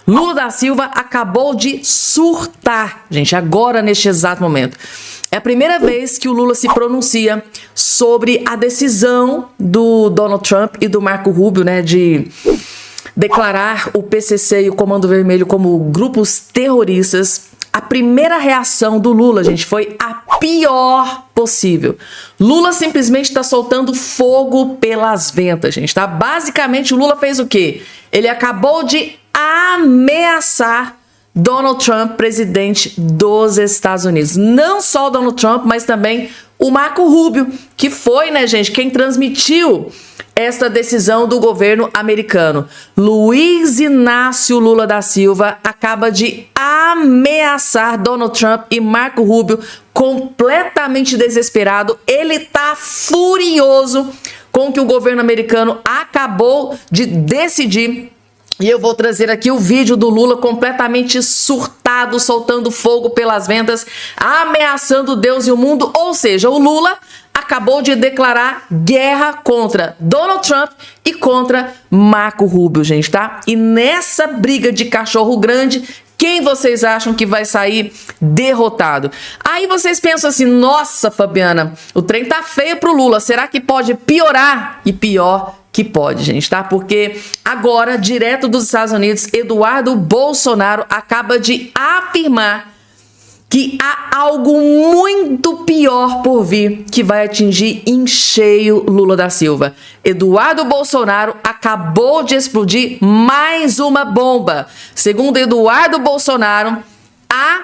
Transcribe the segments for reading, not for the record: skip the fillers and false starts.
Lula da Silva acabou de surtar, gente, agora neste exato momento. É a primeira vez que o Lula se pronuncia sobre a decisão do Donald Trump e do Marco Rubio, né, de declarar o PCC e o Comando Vermelho como grupos terroristas. A primeira reação do Lula, gente, foi a pior possível. Lula simplesmente está soltando fogo pelas ventas, gente, tá? Basicamente, o Lula fez o quê? Ele acabou de ameaçar Donald Trump, presidente dos Estados Unidos. Não só o Donald Trump, mas também o Marco Rubio, que foi, né, gente, quem transmitiu esta decisão do governo americano. Luiz Inácio Lula da Silva acaba de ameaçar Donald Trump e Marco Rubio, completamente desesperado. Ele tá furioso com o que o governo americano acabou de decidir. E eu vou trazer aqui o vídeo do Lula completamente surtado, soltando fogo pelas ventas, ameaçando Deus e o mundo. Ou seja, o Lula acabou de declarar guerra contra Donald Trump e contra Marco Rubio, gente, tá? E nessa briga de cachorro grande, quem vocês acham que vai sair derrotado? Aí vocês pensam assim, nossa, Fabiana, o trem tá feio pro Lula, será que pode piorar? E pior que pode, gente, tá? Porque agora, direto dos Estados Unidos, Eduardo Bolsonaro acaba de afirmar que há algo muito pior por vir que vai atingir em cheio Lula da Silva. Eduardo Bolsonaro acabou de explodir mais uma bomba. Segundo Eduardo Bolsonaro, há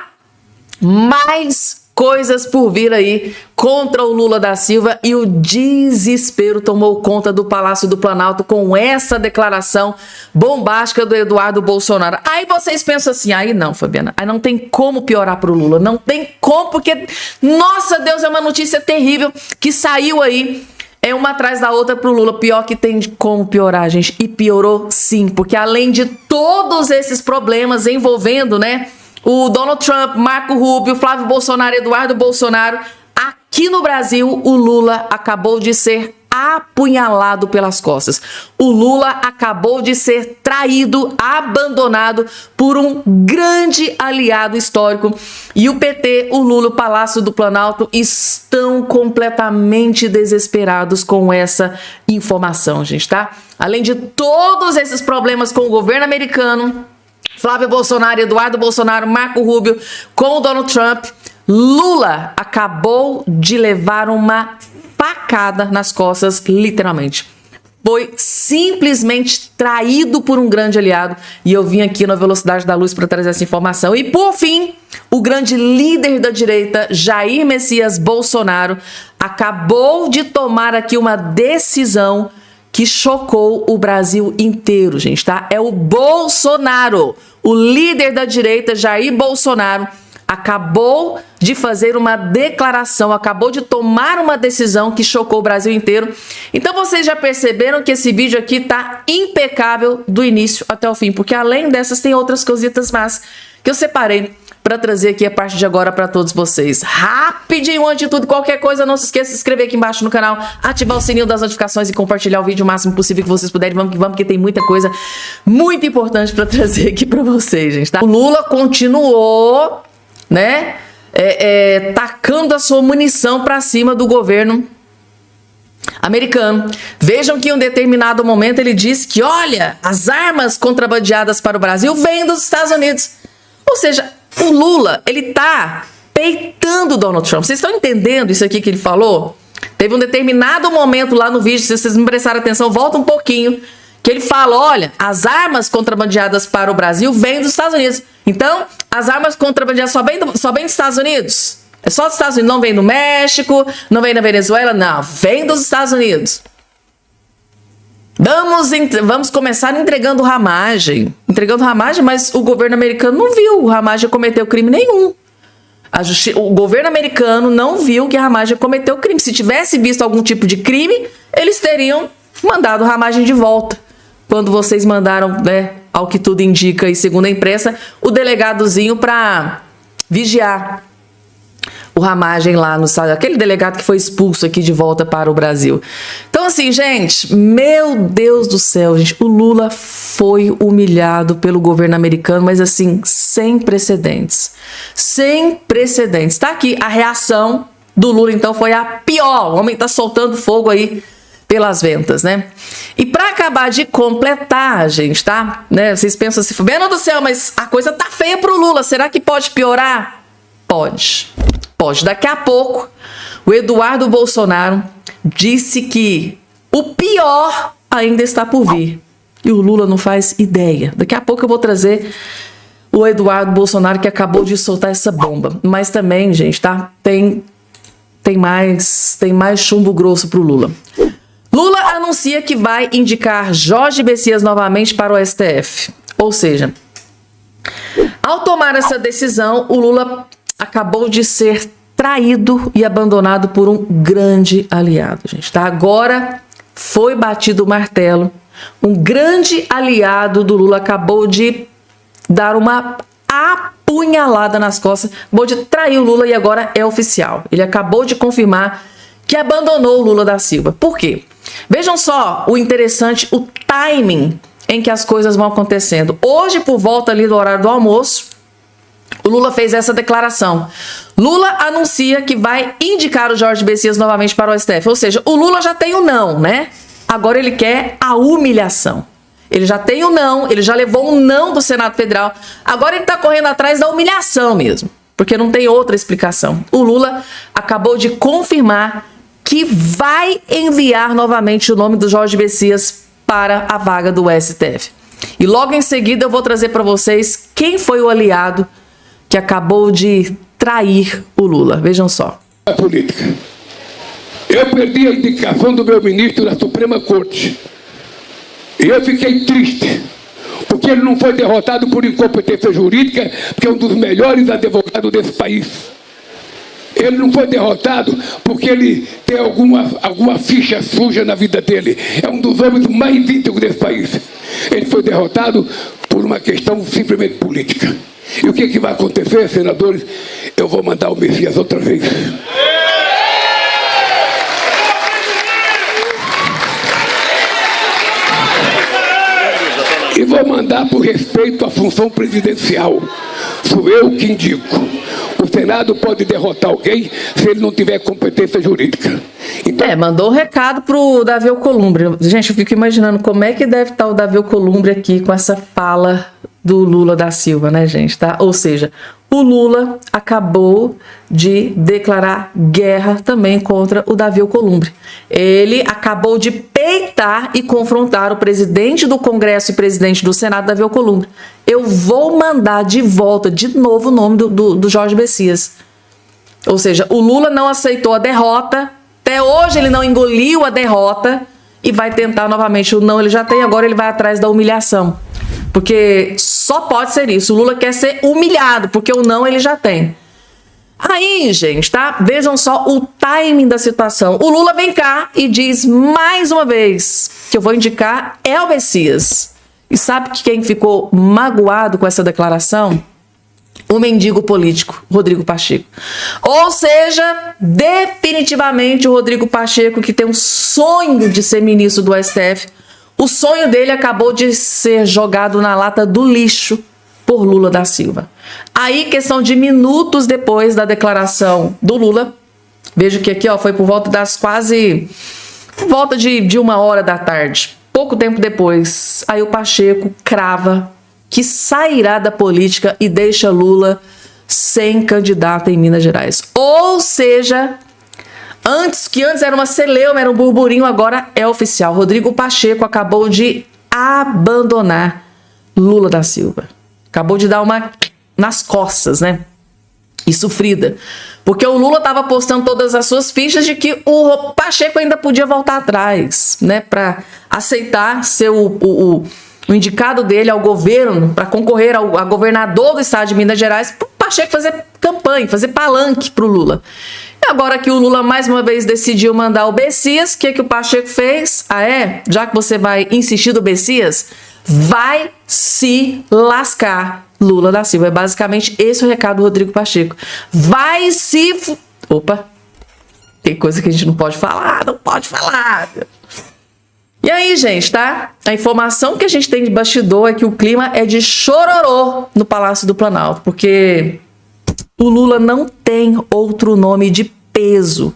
mais coisas por vir aí contra o Lula da Silva e o desespero tomou conta do Palácio do Planalto com essa declaração bombástica do Eduardo Bolsonaro. Aí vocês pensam assim, aí não, Fabiana, aí não tem como piorar pro Lula, não tem como, porque, nossa Deus, é uma notícia terrível que saiu aí, é uma atrás da outra pro Lula. Pior que tem como piorar, gente, e piorou sim, porque além de todos esses problemas envolvendo, né, o Donald Trump, Marco Rubio, Flávio Bolsonaro, Eduardo Bolsonaro, aqui no Brasil, o Lula acabou de ser apunhalado pelas costas. O Lula acabou de ser traído, abandonado por um grande aliado histórico. E o PT, o Lula, o Palácio do Planalto estão completamente desesperados com essa informação, gente, tá? Além de todos esses problemas com o governo americano, Flávio Bolsonaro, Eduardo Bolsonaro, Marco Rubio, com o Donald Trump, Lula acabou de levar uma facada nas costas, literalmente. Foi simplesmente traído por um grande aliado. E eu vim aqui na Velocidade da Luz para trazer essa informação. E por fim, o grande líder da direita, Jair Messias Bolsonaro, acabou de tomar aqui uma decisão que chocou o Brasil inteiro, gente, tá? É o Bolsonaro, o líder da direita, Jair Bolsonaro, acabou de fazer uma declaração, acabou de tomar uma decisão que chocou o Brasil inteiro. Então vocês já perceberam que esse vídeo aqui tá impecável do início até o fim, porque além dessas tem outras cositas más que eu separei para trazer aqui a partir de agora para todos vocês. Rapidinho, antes de tudo, qualquer coisa, não se esqueça de se inscrever aqui embaixo no canal, ativar o sininho das notificações e compartilhar o vídeo o máximo possível que vocês puderem. Vamos que vamos, porque tem muita coisa muito importante para trazer aqui para vocês, gente, tá? O Lula continuou, né, tacando a sua munição para cima do governo americano. Vejam que em um determinado momento ele disse que, olha, as armas contrabandeadas para o Brasil vêm dos Estados Unidos. Ou seja, o Lula, ele tá peitando o Donald Trump. Vocês estão entendendo isso aqui que ele falou? Teve um determinado momento lá no vídeo, se vocês não prestaram atenção, volta um pouquinho, que ele fala, olha, as armas contrabandeadas para o Brasil vêm dos Estados Unidos. Então, as armas contrabandeadas só vêm dos Estados Unidos? É só dos Estados Unidos, não vem do México, não vem da Venezuela, não, vem dos Estados Unidos. Vamos começar entregando ramagem. Entregando ramagem, mas o governo americano não viu o Ramagem cometeu crime nenhum. O governo americano não viu que a Ramagem cometeu crime. Se tivesse visto algum tipo de crime, eles teriam mandado Ramagem de volta. Quando vocês mandaram, né, ao que tudo indica, e segundo a imprensa, o delegadozinho para vigiar o Ramagem lá no estado, aquele delegado que foi expulso aqui de volta para o Brasil. Então assim, gente, meu Deus do céu, gente, o Lula foi humilhado pelo governo americano, mas assim, sem precedentes. Sem precedentes. Tá aqui, a reação do Lula, então, foi a pior. O homem tá soltando fogo aí pelas ventas, né? E para acabar de completar, gente, tá? Né? Vocês pensam assim, meu Deus do céu, mas a coisa tá feia pro Lula, será que pode piorar? Pode. Pode. Daqui a pouco, o Eduardo Bolsonaro disse que o pior ainda está por vir. E o Lula não faz ideia. Daqui a pouco eu vou trazer o Eduardo Bolsonaro, que acabou de soltar essa bomba. Mas também, gente, tá? Tem mais chumbo grosso pro Lula. Lula anuncia que vai indicar Jorge Messias novamente para o STF. Ou seja, ao tomar essa decisão, o Lula acabou de ser traído e abandonado por um grande aliado, gente. Tá? Agora foi batido o martelo. Um grande aliado do Lula acabou de dar uma apunhalada nas costas, acabou de trair o Lula e agora é oficial. Ele acabou de confirmar que abandonou o Lula da Silva. Por quê? Vejam só o interessante, o timing em que as coisas vão acontecendo. Hoje, por volta ali do horário do almoço, o Lula fez essa declaração. Lula anuncia que vai indicar o Jorge Messias novamente para o STF. Ou seja, o Lula já tem o não, né? Agora ele quer a humilhação. Ele já tem o não, ele já levou um não do Senado Federal. Agora ele está correndo atrás da humilhação mesmo, porque não tem outra explicação. O Lula acabou de confirmar que vai enviar novamente o nome do Jorge Messias para a vaga do STF. E logo em seguida eu vou trazer para vocês quem foi o aliado que acabou de trair o Lula. Vejam só. A política. Eu perdi a indicação do meu ministro da Suprema Corte. E eu fiquei triste, porque ele não foi derrotado por incompetência jurídica, porque é um dos melhores advogados desse país. Ele não foi derrotado porque ele tem alguma ficha suja na vida dele. É um dos homens mais íntegros desse país. Ele foi derrotado por uma questão simplesmente política. E o que vai acontecer, senadores? Eu vou mandar o Messias outra vez. E vou mandar por respeito à função presidencial. Sou eu que indico. O Senado pode derrotar alguém se ele não tiver competência jurídica. Então... mandou um recado pro Davi Alcolumbre. Gente, eu fico imaginando como é que deve estar o Davi Alcolumbre aqui com essa fala do Lula da Silva, né, gente? Tá? Ou seja, o Lula acabou de declarar guerra também contra o Davi Alcolumbre. Ele acabou de peitar e confrontar o presidente do Congresso e presidente do Senado, Davi Alcolumbre. Eu vou mandar de volta, de novo, o nome do Jorge Messias. Ou seja, o Lula não aceitou a derrota, até hoje ele não engoliu a derrota e vai tentar novamente. O não ele já tem, agora ele vai atrás da humilhação. Porque só pode ser isso. O Lula quer ser humilhado, porque o não ele já tem. Aí, gente, tá? Vejam só o timing da situação. O Lula vem cá e diz mais uma vez que eu vou indicar é o Messias. E sabe que quem ficou magoado com essa declaração? O mendigo político, Rodrigo Pacheco. Ou seja, definitivamente o Rodrigo Pacheco, que tem um sonho de ser ministro do STF, o sonho dele acabou de ser jogado na lata do lixo por Lula da Silva. Aí, questão de minutos depois da declaração do Lula, vejo que aqui ó, foi por volta das por volta de 1h da tarde. Pouco tempo depois, aí o Pacheco crava que sairá da política e deixa Lula sem candidato em Minas Gerais. Ou seja, antes era uma celeuma, era um burburinho, agora é oficial. Rodrigo Pacheco acabou de abandonar Lula da Silva. Acabou de dar uma nas costas, né? E sofrida. Porque o Lula estava postando todas as suas fichas de que o Pacheco ainda podia voltar atrás, né? Para aceitar ser o indicado dele ao governo, para concorrer a governador do estado de Minas Gerais, para o Pacheco fazer campanha, fazer palanque para o Lula. E agora que o Lula mais uma vez decidiu mandar o Messias, o que o Pacheco fez? Já que você vai insistir do Messias, vai se lascar, Lula da Silva. É basicamente esse o recado do Rodrigo Pacheco. Vai se... Opa! Tem coisa que a gente não pode falar, não pode falar. E aí, gente, tá? A informação que a gente tem de bastidor é que o clima é de chororô no Palácio do Planalto, porque o Lula não tem outro nome de peso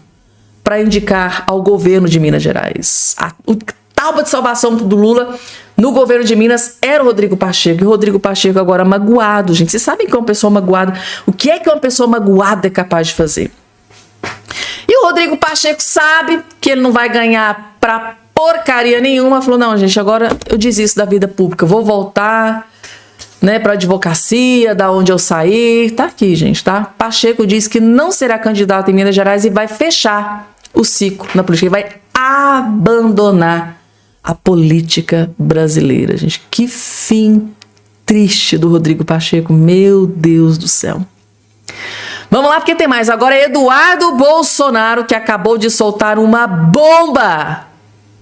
para indicar ao governo de Minas Gerais. O tábua de salvação do Lula no governo de Minas era o Rodrigo Pacheco. E o Rodrigo Pacheco agora magoado, gente. Vocês sabem que é uma pessoa magoada? O que é que uma pessoa magoada é capaz de fazer? E o Rodrigo Pacheco sabe que ele não vai ganhar pra porcaria nenhuma. Falou, não, gente, agora eu desisto da vida pública. Eu vou voltar, né, pra advocacia, da onde eu saí. Tá aqui, gente, tá? Pacheco diz que não será candidato em Minas Gerais e vai fechar o ciclo na política. Ele vai abandonar a política brasileira, gente. Que fim triste do Rodrigo Pacheco. Meu Deus do céu. Vamos lá, porque tem mais. Agora é Eduardo Bolsonaro, que acabou de soltar uma bomba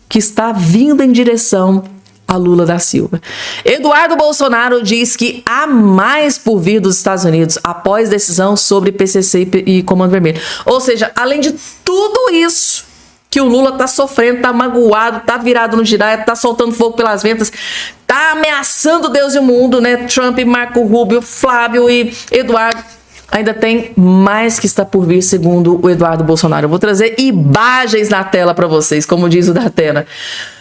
que está vindo em direção a Lula da Silva. Eduardo Bolsonaro diz que há mais por vir dos Estados Unidos após decisão sobre PCC e Comando Vermelho. Ou seja, além de tudo isso que o Lula tá sofrendo, tá magoado, tá virado no giraia, tá soltando fogo pelas ventas, tá ameaçando Deus e o mundo, né? Trump, Marco Rubio, Flávio e Eduardo. Ainda tem mais que está por vir, segundo o Eduardo Bolsonaro. Eu vou trazer imagens na tela para vocês, como diz o Datena.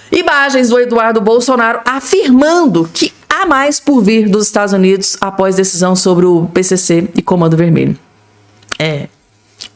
Imagens do Eduardo Bolsonaro afirmando que há mais por vir dos Estados Unidos após decisão sobre o PCC e Comando Vermelho.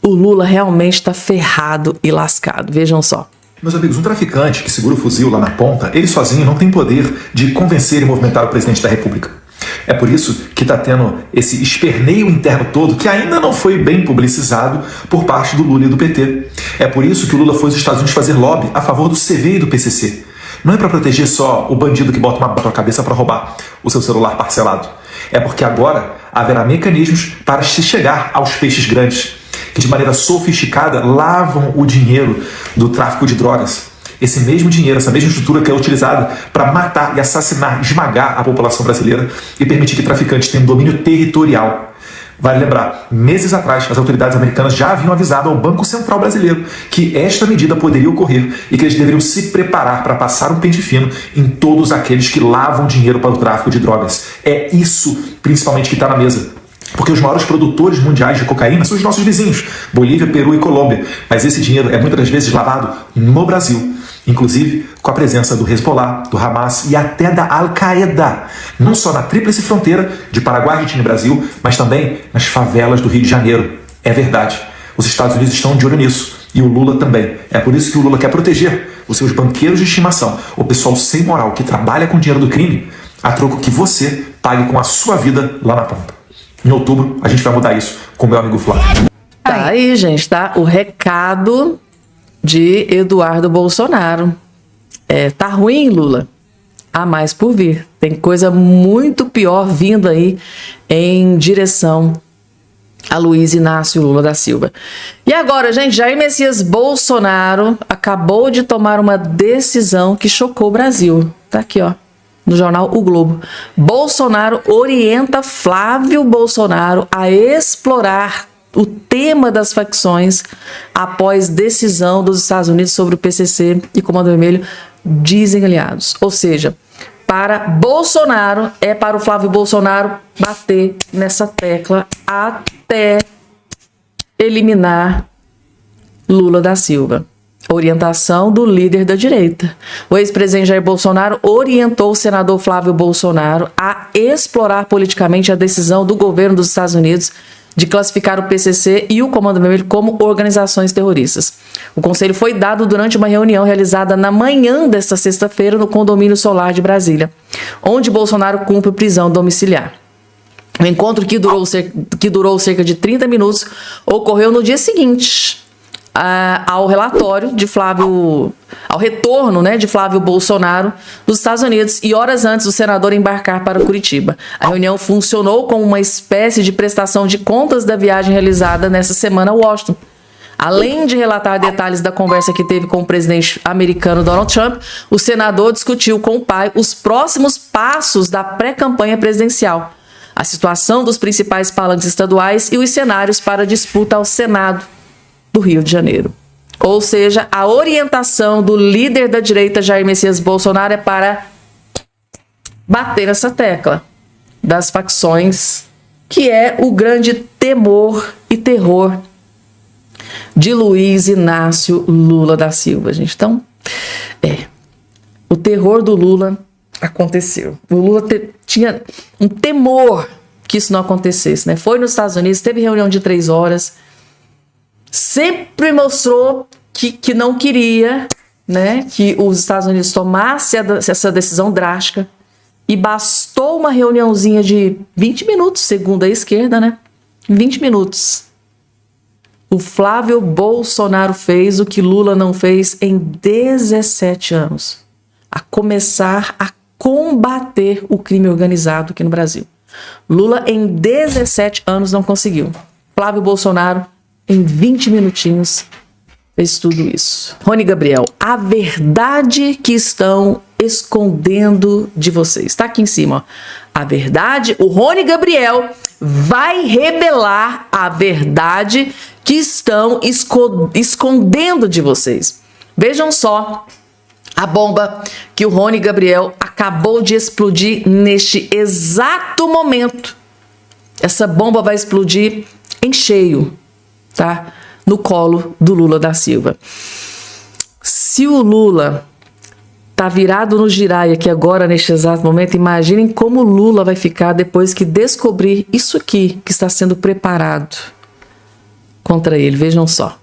O Lula realmente está ferrado e lascado. Vejam só. Meus amigos, um traficante que segura o fuzil lá na ponta, ele sozinho não tem poder de convencer e movimentar o presidente da República. É por isso que está tendo esse esperneio interno todo que ainda não foi bem publicizado por parte do Lula e do PT. É por isso que o Lula foi aos Estados Unidos fazer lobby a favor do CV e do PCC. Não é para proteger só o bandido que bota uma bala na cabeça para roubar o seu celular parcelado. É porque agora haverá mecanismos para se chegar aos peixes grandes, que de maneira sofisticada lavam o dinheiro do tráfico de drogas. Esse mesmo dinheiro, essa mesma estrutura que é utilizada para matar e assassinar, esmagar a população brasileira e permitir que traficantes tenham domínio territorial. Vale lembrar, meses atrás, as autoridades americanas já haviam avisado ao Banco Central brasileiro que esta medida poderia ocorrer e que eles deveriam se preparar para passar um pente fino em todos aqueles que lavam dinheiro para o tráfico de drogas. É isso, principalmente, que está na mesa. Porque os maiores produtores mundiais de cocaína são os nossos vizinhos, Bolívia, Peru e Colômbia. Mas esse dinheiro é muitas das vezes lavado no Brasil, inclusive com a presença do Hezbollah, do Hamas e até da Al-Qaeda. Não só na tríplice fronteira de Paraguai, Argentina e Brasil, mas também nas favelas do Rio de Janeiro. É verdade. Os Estados Unidos estão de olho nisso. E o Lula também. É por isso que o Lula quer proteger os seus banqueiros de estimação, o pessoal sem moral que trabalha com o dinheiro do crime, a troco que você pague com a sua vida lá na ponta. Em outubro, a gente vai mudar isso com o meu amigo Flávio. Tá aí, gente, tá? O recado de Eduardo Bolsonaro. Tá ruim, Lula? Há mais por vir. Tem coisa muito pior vindo aí em direção a Luiz Inácio Lula da Silva. E agora, gente, Jair Messias Bolsonaro acabou de tomar uma decisão que chocou o Brasil. Tá aqui, ó, no jornal O Globo. Bolsonaro orienta Flávio Bolsonaro a explorar o tema das facções após decisão dos Estados Unidos sobre o PCC e Comando Vermelho, dizem aliados. Ou seja, para Bolsonaro, é para o Flávio Bolsonaro bater nessa tecla até eliminar Lula da Silva. Orientação do líder da direita. O ex-presidente Jair Bolsonaro orientou o senador Flávio Bolsonaro a explorar politicamente a decisão do governo dos Estados Unidos de classificar o PCC e o Comando Vermelho como organizações terroristas. O conselho foi dado durante uma reunião realizada na manhã desta sexta-feira no Condomínio Solar de Brasília, onde Bolsonaro cumpre prisão domiciliar. O encontro, que durou cerca de 30 minutos, ocorreu no dia seguinte ao relatório de ao retorno, né, de Flávio Bolsonaro dos Estados Unidos e horas antes do senador embarcar para Curitiba. A reunião funcionou como uma espécie de prestação de contas da viagem realizada nessa semana a Washington. Além de relatar detalhes da conversa que teve com o presidente americano Donald Trump, o senador discutiu com o pai os próximos passos da pré-campanha presidencial, a situação dos principais palanques estaduais e os cenários para a disputa ao Senado do Rio de Janeiro. Ou seja, a orientação do líder da direita, Jair Messias Bolsonaro, é para bater nessa tecla das facções, que é o grande temor e terror de Luiz Inácio Lula da Silva, gente. Então, o terror do Lula aconteceu. O Lula tinha um temor que isso não acontecesse, né? Foi nos Estados Unidos, teve reunião de 3 horas, sempre mostrou que não queria, né, que os Estados Unidos tomassem essa decisão drástica, e bastou uma reuniãozinha de 20 minutos, segundo a esquerda, né? 20 minutos. O Flávio Bolsonaro fez o que Lula não fez em 17 anos. A começar a combater o crime organizado aqui no Brasil. Lula, em 17 anos, não conseguiu. Flávio Bolsonaro, em 20 minutinhos, fez tudo isso. Rony Gabriel, a verdade que estão escondendo de vocês. Está aqui em cima, ó. A verdade, o Rony Gabriel vai revelar a verdade que estão escondendo de vocês. Vejam só a bomba que o Rony Gabriel acabou de explodir neste exato momento. Essa bomba vai explodir em cheio, tá? No colo do Lula da Silva. Se o Lula tá virado no giraia aqui agora, neste exato momento, imaginem como o Lula vai ficar depois que descobrir isso aqui que está sendo preparado contra ele. Vejam só.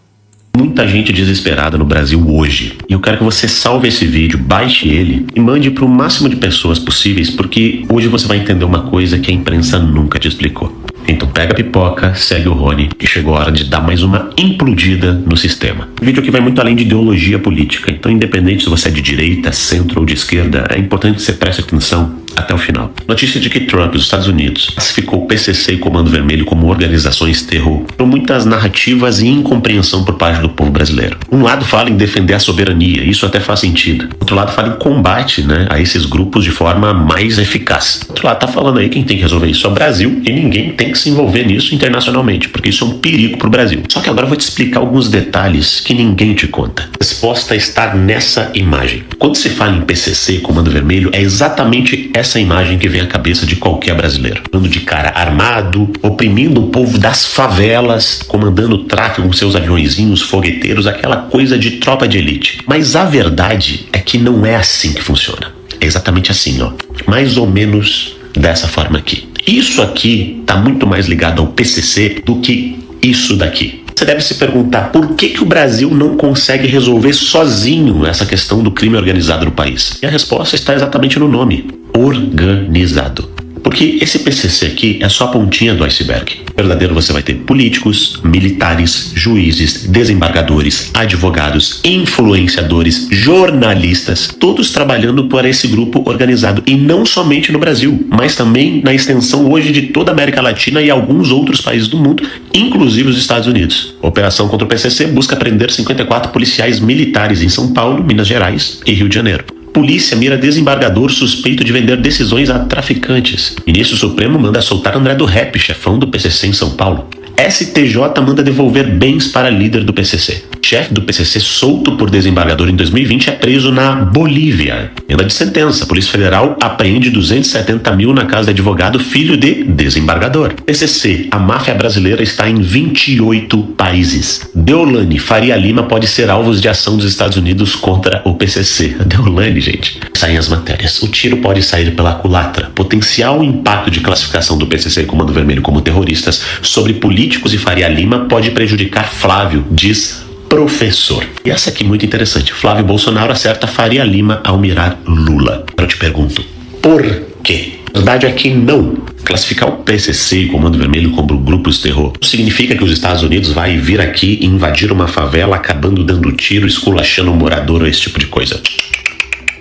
Muita gente desesperada no Brasil hoje. E eu quero que você salve esse vídeo, baixe ele e mande para o máximo de pessoas possíveis, porque hoje você vai entender uma coisa que a imprensa nunca te explicou. Então pega a pipoca, segue o Rony, que chegou a hora de dar mais uma implodida no sistema. O vídeo aqui vai muito além de ideologia política, então independente se você é de direita, centro ou de esquerda, é importante que você preste atenção até o final. Notícia de que Trump, dos Estados Unidos, classificou o PCC e Comando Vermelho como organizações terror. São muitas narrativas e incompreensão por parte do povo brasileiro. Um lado fala em defender a soberania, isso até faz sentido. Outro lado fala em combate, a esses grupos de forma mais eficaz. Outro lado tá falando aí quem tem que resolver isso é o Brasil e ninguém tem que se envolver nisso internacionalmente, porque isso é um perigo pro Brasil. Só que agora eu vou te explicar alguns detalhes que ninguém te conta. A resposta está nessa imagem. Quando se fala em PCC, Comando Vermelho, é exatamente essa imagem que vem à cabeça de qualquer brasileiro. Bando de cara armado, oprimindo o povo das favelas, comandando o tráfico com seus aviõezinhos, fogueteiros, aquela coisa de tropa de elite. Mas a verdade é que não é assim que funciona. É exatamente assim, ó. Mais ou menos dessa forma aqui. Isso aqui tá muito mais ligado ao PCC do que isso daqui. Você deve se perguntar por que o Brasil não consegue resolver sozinho essa questão do crime organizado no país. E a resposta está exatamente no nome: organizado. Porque esse PCC aqui é só a pontinha do iceberg. Verdadeiro, você vai ter políticos, militares, juízes, desembargadores, advogados, influenciadores, jornalistas, todos trabalhando para esse grupo organizado. E não somente no Brasil, mas também na extensão hoje de toda a América Latina e alguns outros países do mundo, inclusive os Estados Unidos. A operação contra o PCC busca prender 54 policiais militares em São Paulo, Minas Gerais e Rio de Janeiro. Polícia mira desembargador suspeito de vender decisões a traficantes. Ministro Supremo manda soltar André do Rep, chefão do PCC em São Paulo. STJ manda devolver bens para líder do PCC. Chefe do PCC solto por desembargador em 2020 é preso na Bolívia. Emenda de sentença. Polícia Federal apreende 270 mil na casa de advogado filho de desembargador. PCC. A máfia brasileira está em 28 países. Deolane Faria Lima pode ser alvos de ação dos Estados Unidos contra o PCC. Deolane, gente. Saem as matérias. O tiro pode sair pela culatra. Potencial impacto de classificação do PCC e Comando Vermelho como terroristas sobre políticos e Faria Lima pode prejudicar Flávio, diz professor. E essa aqui é muito interessante. Flávio Bolsonaro acerta Faria Lima ao mirar Lula. Eu te pergunto, por quê? A verdade é que não. Classificar o PCC e Comando Vermelho como grupos terror não significa que os Estados Unidos vai vir aqui e invadir uma favela acabando dando tiro, esculachando um morador ou esse tipo de coisa.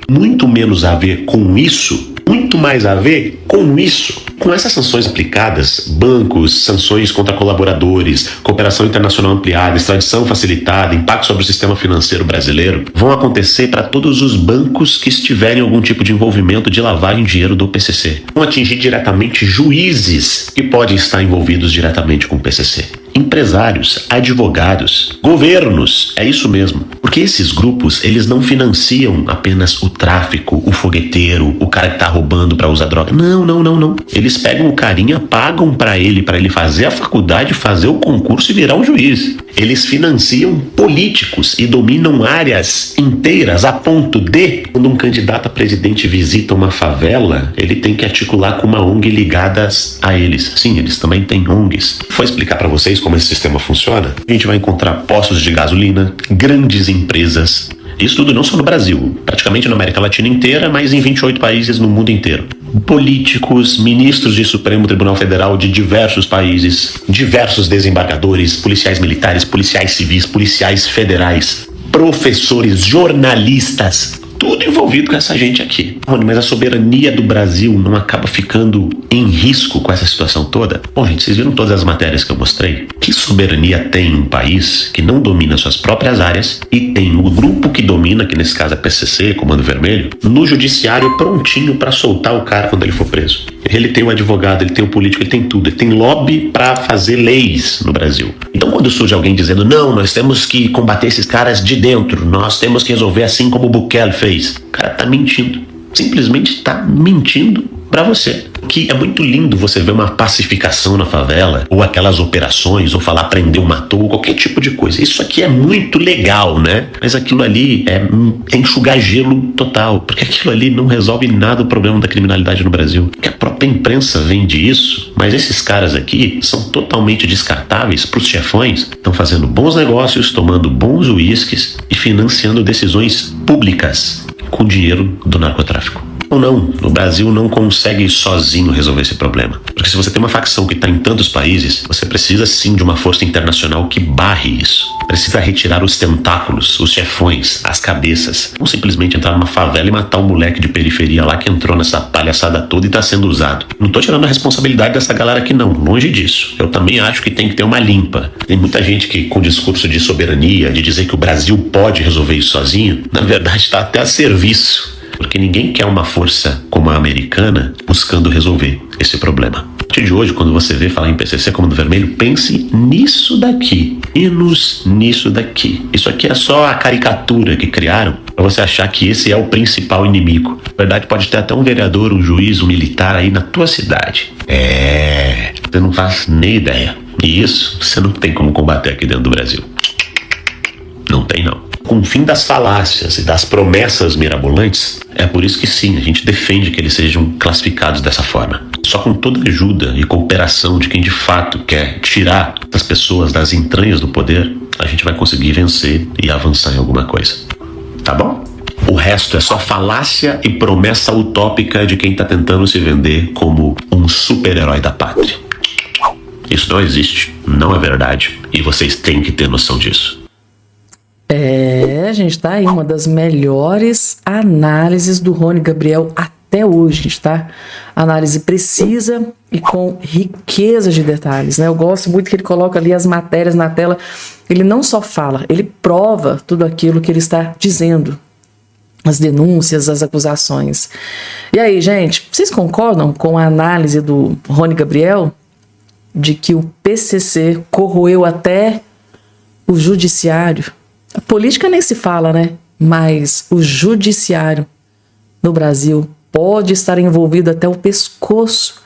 Muito menos a ver com isso, muito mais a ver com isso. Com essas sanções aplicadas, bancos, sanções contra colaboradores, cooperação internacional ampliada, extradição facilitada, impacto sobre o sistema financeiro brasileiro, vão acontecer para todos os bancos que estiverem algum tipo de envolvimento de lavagem de dinheiro do PCC. Vão atingir diretamente juízes que podem estar envolvidos diretamente com o PCC. empresários, advogados, governos, é isso mesmo. Porque esses grupos, eles não financiam apenas o tráfico, o fogueteiro, o cara que tá roubando pra usar droga. Não. Eles pegam o carinha, pagam pra ele fazer a faculdade, fazer o concurso e virar um juiz. Eles financiam políticos e dominam áreas inteiras a ponto de, quando um candidato a presidente visita uma favela, ele tem que articular com uma ONG ligada a eles. Sim, eles também têm ONGs. Vou explicar pra vocês como esse sistema funciona. A gente vai encontrar postos de gasolina, grandes empresas. Isso tudo não só no Brasil, praticamente na América Latina inteira, mas em 28 países no mundo inteiro. Políticos, ministros de Supremo Tribunal Federal de diversos países, diversos desembargadores, policiais militares, policiais civis, policiais federais, professores, jornalistas, tudo envolvido com essa gente aqui. Mas a soberania do Brasil não acaba ficando em risco com essa situação toda? Bom, gente, vocês viram todas as matérias que eu mostrei? Que soberania tem um país que não domina suas próprias áreas e tem o grupo que domina, que nesse caso é PCC, Comando Vermelho, no judiciário prontinho para soltar o cara quando ele for preso? Ele tem o advogado, ele tem o político, ele tem tudo. Ele tem lobby para fazer leis no Brasil. Então quando surge alguém dizendo, não, nós temos que combater esses caras de dentro, nós temos que resolver assim como o Bukele fez, o cara tá mentindo. Simplesmente tá mentindo pra você. Que é muito lindo você ver uma pacificação na favela, ou aquelas operações, ou falar prendeu, matou, qualquer tipo de coisa. Isso aqui é muito legal, né? Mas aquilo ali é enxugar gelo total, porque aquilo ali não resolve nada o problema da criminalidade no Brasil. Porque a própria imprensa vende isso, mas esses caras aqui são totalmente descartáveis pros chefões, estão fazendo bons negócios, tomando bons uísques e financiando decisões públicas com dinheiro do narcotráfico. Ou não, o Brasil não consegue sozinho resolver esse problema. Porque se você tem uma facção que está em tantos países, você precisa sim de uma força internacional que barre isso. Precisa retirar os tentáculos, os chefões, as cabeças. Não simplesmente entrar numa favela e matar um moleque de periferia lá que entrou nessa palhaçada toda e está sendo usado. Não estou tirando a responsabilidade dessa galera aqui não, longe disso. Eu também acho que tem que ter uma limpa. Tem muita gente que com discurso de soberania, de dizer que o Brasil pode resolver isso sozinho, na verdade está até a serviço. Porque ninguém quer uma força como a americana buscando resolver esse problema. A partir de hoje, quando você vê falar em PCC, Comando Vermelho, pense nisso daqui. Menos nisso daqui. Isso aqui é só a caricatura que criaram para você achar que esse é o principal inimigo. Na verdade, pode ter até um vereador, um juiz, um militar aí na tua cidade. Você não faz nem ideia. E isso você não tem como combater aqui dentro do Brasil. Não tem não. Com o fim das falácias e das promessas mirabolantes, é por isso que sim, a gente defende que eles sejam classificados dessa forma. Só com toda ajuda e cooperação de quem de fato quer tirar as pessoas das entranhas do poder, a gente vai conseguir vencer e avançar em alguma coisa. Tá bom? O resto é só falácia e promessa utópica de quem tá tentando se vender como um super-herói da pátria. Isso não existe, não é verdade, e vocês têm que ter noção disso. Gente, tá aí uma das melhores análises do Rony Gabriel até hoje, gente, tá? Análise precisa e com riqueza de detalhes, né? Eu gosto muito que ele coloca ali as matérias na tela. Ele não só fala, ele prova tudo aquilo que ele está dizendo. As denúncias, as acusações. E aí, gente, vocês concordam com a análise do Rony Gabriel de que o PCC corroeu até o judiciário? A política nem se fala, né? Mas o judiciário no Brasil pode estar envolvido até o pescoço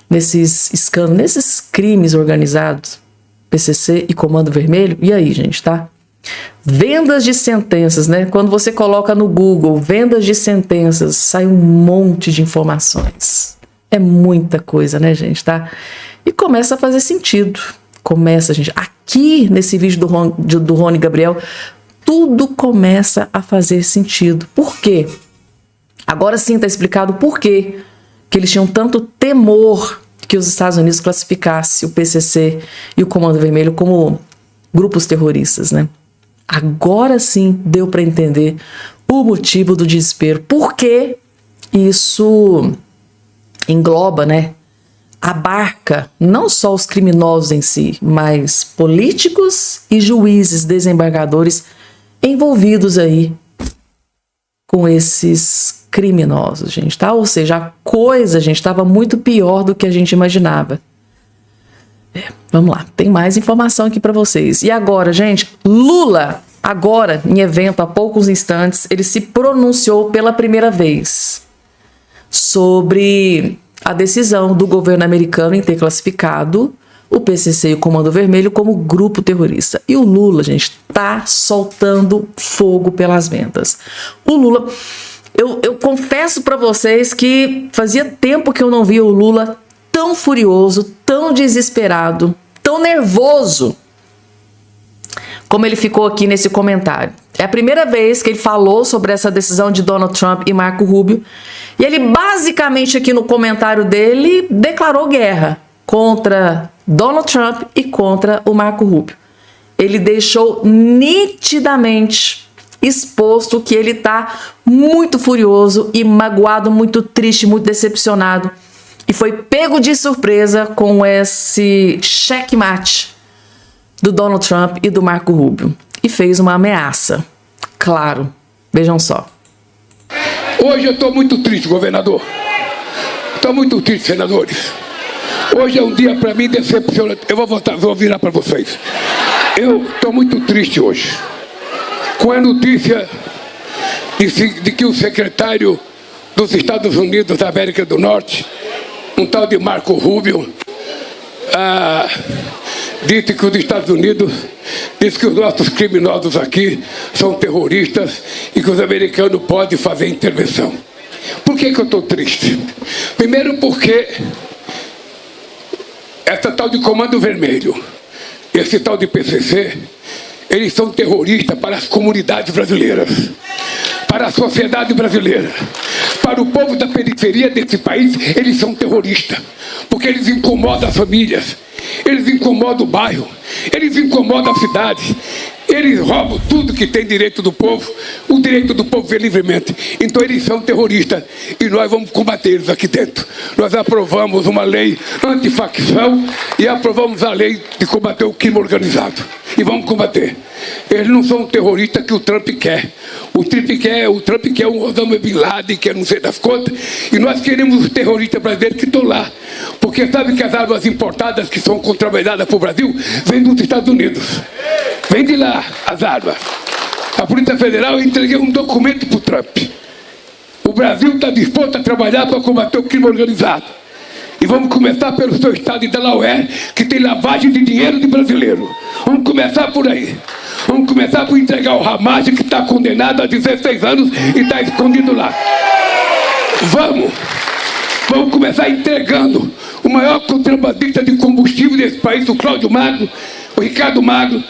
nesses escândalos, nesses crimes organizados, PCC e Comando Vermelho. E aí, gente, tá? Vendas de sentenças, né? Quando você coloca no Google vendas de sentenças, sai um monte de informações. É muita coisa, né, gente, tá? E começa a fazer sentido. Começa, gente, aqui nesse vídeo do Rony Gabriel, tudo começa a fazer sentido. Por quê? Agora sim está explicado por quê que eles tinham tanto temor que os Estados Unidos classificassem o PCC e o Comando Vermelho como grupos terroristas, né? Agora sim deu para entender o motivo do desespero. Por que isso engloba, né? Abarca não só os criminosos em si, mas políticos e juízes, desembargadores envolvidos aí com esses criminosos, gente, tá? Ou seja, a coisa, gente, estava muito pior do que a gente imaginava. Vamos lá, tem mais informação aqui para vocês. E agora, gente, Lula, agora, em evento, há poucos instantes, ele se pronunciou pela primeira vez sobre a decisão do governo americano em ter classificado o PCC e o Comando Vermelho como grupo terrorista. E o Lula, gente, tá soltando fogo pelas ventas. O Lula, eu confesso para vocês que fazia tempo que eu não via o Lula tão furioso, tão desesperado, tão nervoso como ele ficou aqui nesse comentário. É a primeira vez que ele falou sobre essa decisão de Donald Trump e Marco Rubio, e ele basicamente aqui no comentário dele declarou guerra contra Donald Trump e contra o Marco Rubio. Ele deixou nitidamente exposto que ele está muito furioso e magoado, muito triste, muito decepcionado, e foi pego de surpresa com esse checkmate do Donald Trump e do Marco Rubio. E fez uma ameaça. Claro. Vejam só. Hoje eu estou muito triste, governador. Estou muito triste, senadores. Hoje é um dia para mim decepcionante. Eu vou virar para vocês. Eu estou muito triste hoje com a notícia de que o secretário dos Estados Unidos da América do Norte, um tal de Marco Rubio, disse que os Estados Unidos, diz que os nossos criminosos aqui são terroristas e que os americanos podem fazer intervenção. Por que eu estou triste? Primeiro porque essa tal de Comando Vermelho, esse tal de PCC, eles são terroristas para as comunidades brasileiras, para a sociedade brasileira, para o povo da periferia desse país. Eles são terroristas, porque eles incomodam as famílias, eles incomodam o bairro, eles incomodam a cidade, eles roubam tudo que tem direito do povo, o direito do povo ver livremente. Então eles são terroristas e nós vamos combater eles aqui dentro. Nós aprovamos uma lei antifacção e aprovamos a lei de combater o crime organizado. E vamos combater. Eles não são terroristas que o Trump quer. O Trump quer um Osama Bin Laden, que é não sei das contas, e nós queremos os terroristas brasileiros que estão lá. Porque sabe que as armas importadas que são contrabandeadas para o Brasil vêm dos Estados Unidos. Vem de lá as armas. A Polícia Federal, eu entreguei um documento para o Trump. O Brasil está disposto a trabalhar para combater o crime organizado. E vamos começar pelo seu estado de Delaware, que tem lavagem de dinheiro de brasileiro. Vamos começar por aí. Vamos começar por entregar o Ramage, que está condenado a 16 anos e está escondido lá. Vamos começar entregando o maior contrabandista de combustível desse país, o Cláudio Magno, o Ricardo Magno,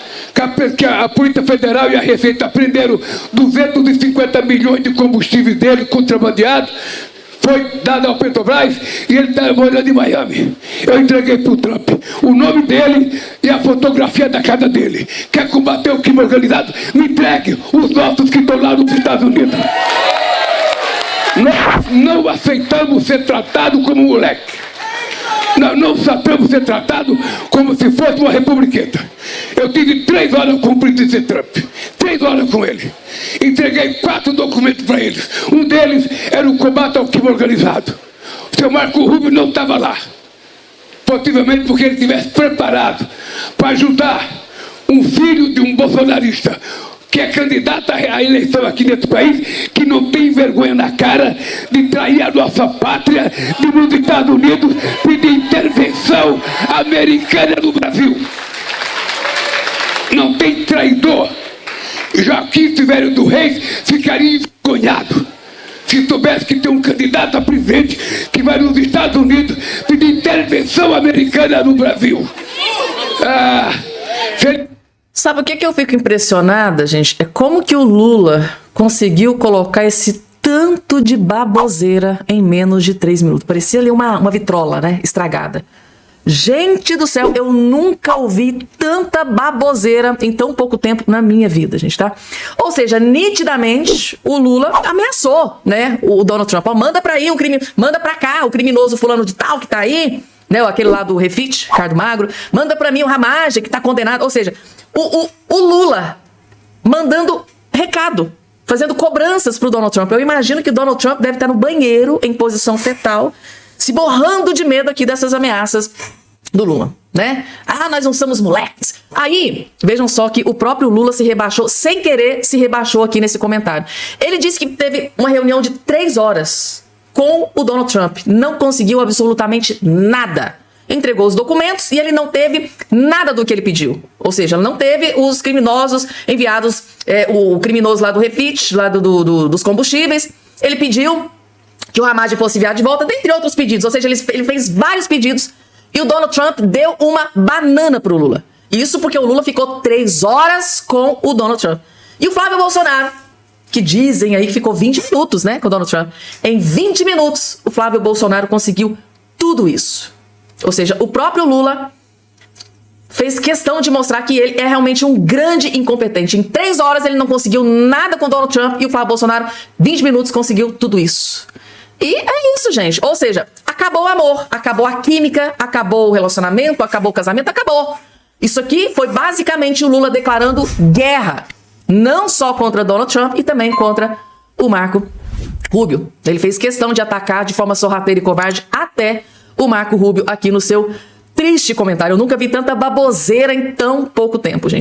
que a Polícia Federal e a Receita prenderam 250 milhões de combustível dele contrabandeado. Foi dado ao Petrobras e ele está morando em Miami. Eu entreguei para o Trump o nome dele e a fotografia da casa dele. Quer combater o crime organizado? Me entregue os nossos que estão lá nos Estados Unidos. Nós não aceitamos ser tratado como moleque. Nós não aceitamos ser tratado como se fosse uma republiqueta. Eu tive 3 horas com o presidente Trump. 3 horas com ele. Entreguei 4 documentos para eles. Um deles era o combate ao crime organizado. O seu Marco Rubio não estava lá. Possivelmente porque ele estivesse preparado para ajudar um filho de um bolsonarista que é candidato à eleição aqui nesse país, que não tem vergonha na cara de trair a nossa pátria, de nos Estados Unidos pedir intervenção americana no Brasil. Não tem traidor. Joaquim Silvério do Reis ficaria envergonhado se soubesse que tem um candidato a presidente que vai nos Estados Unidos pedir intervenção americana no Brasil. Sabe o que eu fico impressionada, gente? É como que o Lula conseguiu colocar esse tanto de baboseira em menos de 3 minutos. Parecia ali uma vitrola, né? Estragada. Gente do céu, eu nunca ouvi tanta baboseira em tão pouco tempo na minha vida, gente, tá? Ou seja, nitidamente, o Lula ameaçou, né? O Donald Trump. Ó, manda pra aí manda pra cá o criminoso fulano de tal que tá aí, né? Aquele lá do Refit, Ricardo Magro. Manda pra mim o Ramage, que tá condenado. Ou seja, o Lula mandando recado, fazendo cobranças pro Donald Trump. Eu imagino que o Donald Trump deve estar no banheiro, em posição fetal, se borrando de medo aqui dessas ameaças do Lula. né? Ah, nós não somos moleques. Aí, vejam só que o próprio Lula se rebaixou, sem querer, se rebaixou aqui nesse comentário. Ele disse que teve uma reunião de 3 horas com o Donald Trump. Não conseguiu absolutamente nada. Entregou os documentos e ele não teve nada do que ele pediu. Ou seja, não teve os criminosos enviados, o criminoso lá do refit, lá dos combustíveis. Ele pediu que o Hammadi fosse enviado de volta, dentre outros pedidos. Ou seja, ele fez vários pedidos e o Donald Trump deu uma banana pro Lula. Isso porque o Lula ficou 3 horas com o Donald Trump. E o Flávio Bolsonaro, que dizem aí que ficou 20 minutos, né, com o Donald Trump. Em 20 minutos, o Flávio Bolsonaro conseguiu tudo isso. Ou seja, o próprio Lula fez questão de mostrar que ele é realmente um grande incompetente. Em 3 horas ele não conseguiu nada com Donald Trump e o Flávio Bolsonaro, 20 minutos, conseguiu tudo isso. E é isso, gente. Ou seja, acabou o amor, acabou a química, acabou o relacionamento, acabou o casamento, acabou. Isso aqui foi basicamente o Lula declarando guerra, não só contra Donald Trump e também contra o Marco Rubio. Ele fez questão de atacar de forma sorrateira e covarde até o Marco Rubio aqui no seu triste comentário. Eu nunca vi tanta baboseira em tão pouco tempo, gente.